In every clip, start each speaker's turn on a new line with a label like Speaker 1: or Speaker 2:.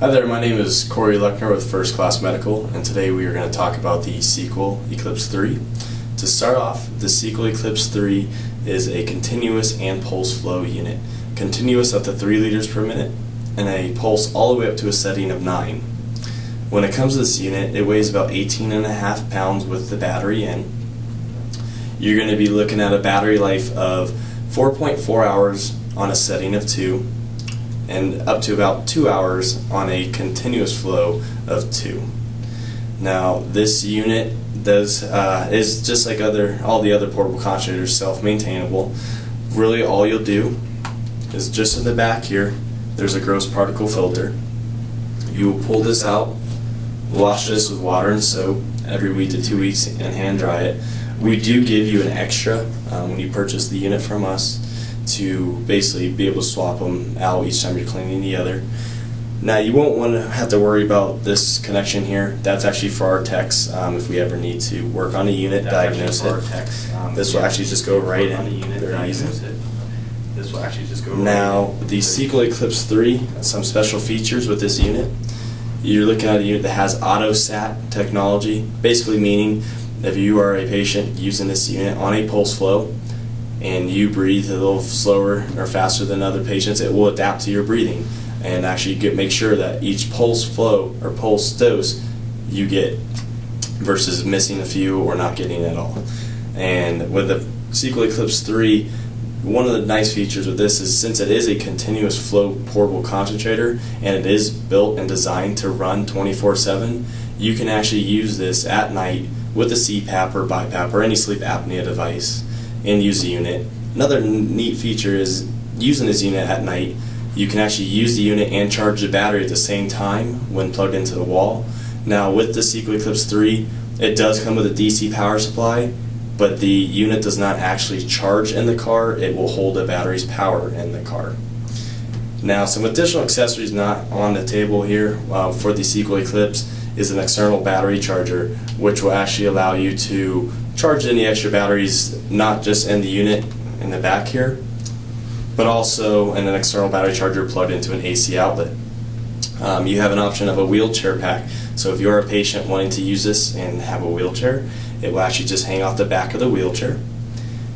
Speaker 1: Hi there, my name is Corey Luckner with First Class Medical, and today we are going to talk about the SeQual Eclipse 3. To start off, the SeQual Eclipse 3 is a continuous and pulse flow unit. Continuous up to 3 liters per minute, and a pulse all the way up to a setting of 9. When it comes to this unit, it weighs about 18.5 pounds with the battery in. You're going to be looking at a battery life of 4.4 hours on a setting of 2, and up to about 2 hours on a continuous flow of 2. Now, this unit is just like all the other portable concentrators, self-maintainable. Really, all you'll do is just in the back here, there's a gross particle filter. You will pull this out, wash this with water and soap every week to 2 weeks, and hand dry it. We do give you an extra when you purchase the unit from us, to basically be able to swap them out each time you're cleaning the other. Now, you won't want to have to worry about this connection here. That's actually for our techs if we ever need to work on a unit, diagnose it. This will actually just go right in, very easy. Now, the SeQual Eclipse 3, some special features with this unit. You're looking at a unit that has auto-sat technology, basically meaning if you are a patient using this unit on a pulse flow, and you breathe a little slower or faster than other patients, it will adapt to your breathing and actually make sure that each pulse flow or pulse dose you get versus missing a few or not getting at all. And with the SeQual Eclipse 3, one of the nice features with this is, since it is a continuous flow portable concentrator and it is built and designed to run 24/7, you can actually use this at night with a CPAP or BiPAP or any sleep apnea device and use the unit. Another neat feature is, using this unit at night, you can actually use the unit and charge the battery at the same time when plugged into the wall. Now, with the SeQual Eclipse 3, it does come with a DC power supply, but the unit does not actually charge in the car. It will hold the battery's power in the car. Now, some additional accessories not on the table here for the SeQual Eclipse is an external battery charger, which will actually allow you to charge any extra batteries, not just in the unit in the back here, but also in an external battery charger plugged into an AC outlet. You have an option of a wheelchair pack, so if you're a patient wanting to use this and have a wheelchair, it will actually just hang off the back of the wheelchair.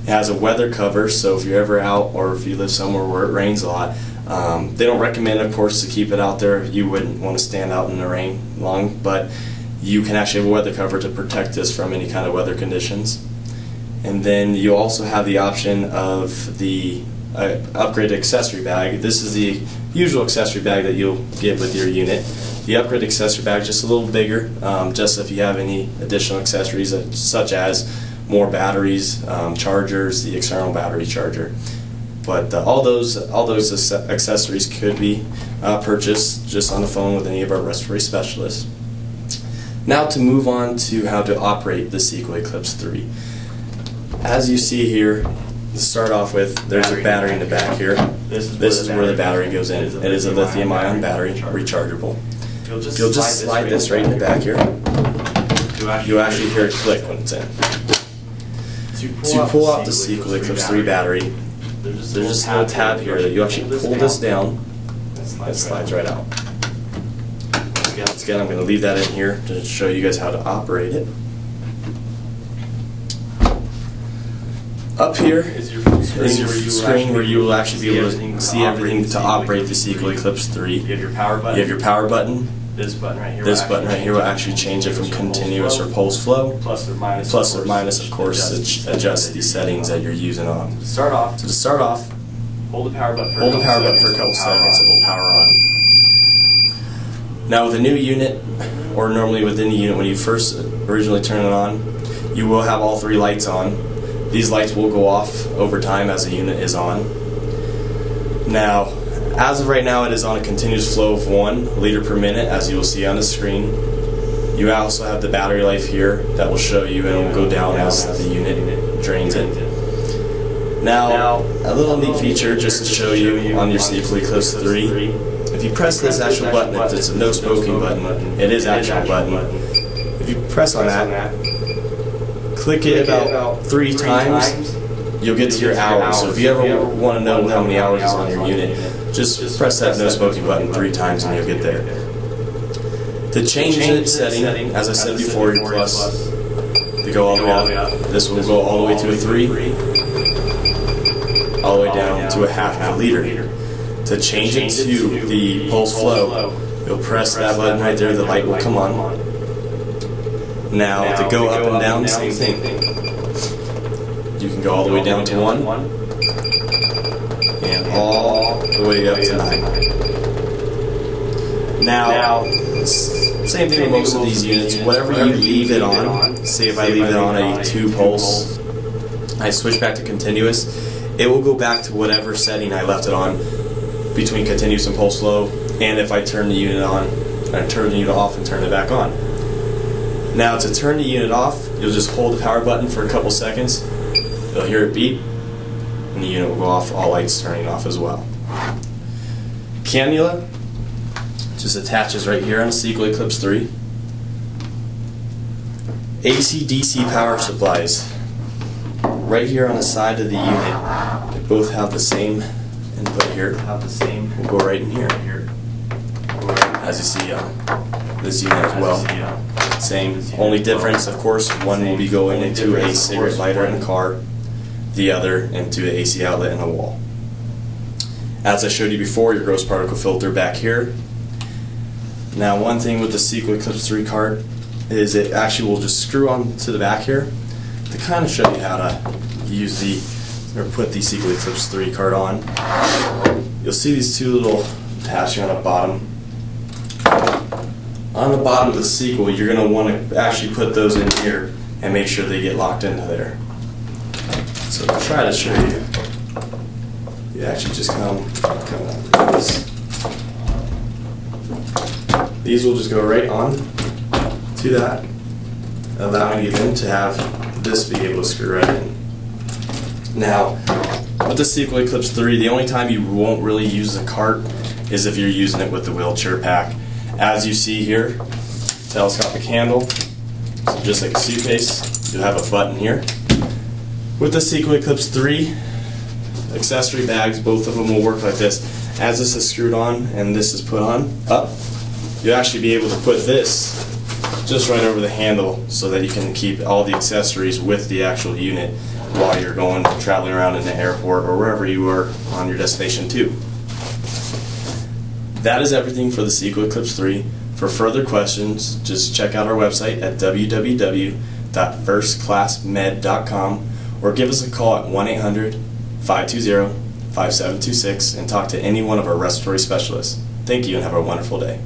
Speaker 1: It has a weather cover, so if you're ever out or if you live somewhere where it rains a lot, they don't recommend, of course, to keep it out there. You wouldn't want to stand out in the rain long, but you can actually have a weather cover to protect this from any kind of weather conditions. And then you also have the option of the upgraded accessory bag. This is the usual accessory bag that you'll get with your unit. The upgraded accessory bag is just a little bigger, just if you have any additional accessories such as more batteries, chargers, the external battery charger. But all those accessories could be purchased just on the phone with any of our respiratory specialists. Now, to move on to how to operate the SeQual Eclipse 3. As you see here, to start off with, there's a battery in the back here. This is where the battery goes in. It is a lithium-ion battery, rechargeable. You'll just slide this right in the back here. You'll actually hear it click when it's in. To pull out the SeQual Eclipse 3 battery, there's just a little tab here that you actually pull this down, it slides right out. Once again, I'm going to leave that in here to show you guys how to operate it. Up here is your screen where you will actually be able to see everything to operate the SeQual Eclipse 3. You have your power button. This button right here will actually change it from continuous or pulse flow. Plus or minus, of course, to adjust the settings that you're using on. So to start off, hold the power button for a couple seconds, it will power on. Now, with a new unit, or normally within the unit when you first originally turn it on, you will have all 3 lights on. These lights will go off over time as the unit is on. Now, as of right now, it is on a continuous flow of 1 liter per minute, as you will see on the screen. You also have the battery life here that will show you, and it will go down as the unit drains it. Now, a little neat feature just to show you on your SeQual Eclipse 3. If you press this actual button, it's a no smoking button, it is actual button. If you press on that, click it about 3 times, you'll get to your hours. So if you ever want to know how many hours is on your unit, just press that no smoking button 3 times and you'll get there. To change the setting, as I said before, your plus, to go all the way up, this will go all the way to a 3, all the way down to a half of a liter. To change it to the pulse flow, you'll press that button right there, the light will come on. Now, to go up and down, same thing. You can go all the way down to 1, and all the way up to 9. Now, same thing with most of these units. Whatever you leave it on, say if I leave it on a 2 pulse, I switch back to continuous, it will go back to whatever setting I left it on between continuous and pulse flow. And if I turn the unit on, I turn the unit off and turn it back on. Now to turn the unit off, you'll just hold the power button for a couple seconds. You'll hear it beep, and the unit will go off, all lights turning off as well. Cannula just attaches right here on SeQual Eclipse 3. AC/DC power supplies right here on the side of the unit. They both have the same input here. We'll go right in here. As you see this unit as well. Same. Only difference, of course, one will be going into a cigarette lighter in a car, the other into an AC outlet in a wall. As I showed you before, your gross particle filter back here. Now, one thing with the SeQual Eclipse 3 card is it actually will just screw on to the back here to kind of show you how to use or put the SeQual Eclipse 3 card on. You'll see these two little tabs here on the bottom. On the bottom of the SeQual, you're going to want to actually put those in here and make sure they get locked into there. So I'll try to show you. You actually just come like this. These will just go right on to that, allowing you then to have this be able to screw right in. Now, with the SeQual Eclipse 3, the only time you won't really use the cart is if you're using it with the wheelchair pack. As you see here, telescopic handle, so just like a suitcase, you'll have a button here. With the SeQual Eclipse 3, accessory bags, both of them will work like this. As this is screwed on and this is put on, up, you'll actually be able to put this just right over the handle so that you can keep all the accessories with the actual unit while you're traveling around in the airport or wherever you are on your destination to. That is everything for the SeQual Eclipse 3. For further questions, just check out our website at www.firstclassmed.com or give us a call at 1-800-520-5726 and talk to any one of our respiratory specialists. Thank you and have a wonderful day.